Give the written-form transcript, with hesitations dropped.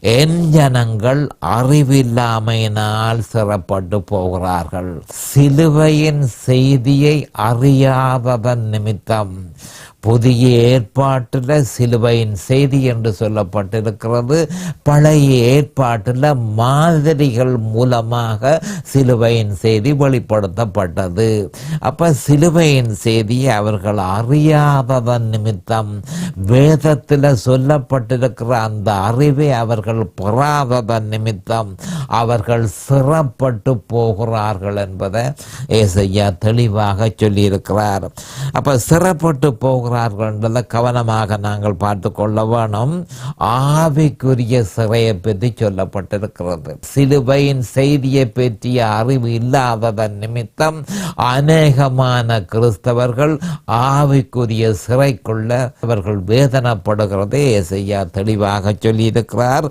என் ஜனங்கள் அறிவில்லாமையினால் சிறப்பட்டு போகிறார்கள். சிலுவையின் செய்தியை அறியாததன் நிமித்தம் புதிய ஏற்பாட்டில் சிலுவையின் செய்தி என்று சொல்லப்பட்டிருக்கிறது. பழைய ஏற்பாட்டில் மாதிரிகள் மூலமாக சிலுவையின் செய்தி வெளிப்படுத்தப்பட்டது. அப்ப சிலுவையின் செய்தியை அவர்கள் அறியாததன் நிமித்தம் வேதத்தில் சொல்லப்பட்டிருக்கிற அந்த அறிவை அவர்கள் பெறாததன் நிமித்தம் அவர்கள் சிறப்பட்டு போகிறார்கள் என்பதை ஏசையா தெளிவாக சொல்லியிருக்கிறார். அப்ப சிறப்பட்டு போகிறார்கள் என்றதை கவனமாக நாங்கள் பார்த்து கொள்ள வேணும். ஆவிக்குரிய சிறையை பற்றி சொல்லப்பட்டிருக்கிறது. சிலுவையின் செய்தியை பற்றிய அறிவு இல்லாததன் நிமித்தம் அநேகமான கிறிஸ்தவர்கள் ஆவிக்குரிய சிறைக்குள்ள அவர்கள் வேதனைப்படுகிறதை ஏசையா தெளிவாக சொல்லியிருக்கிறார்.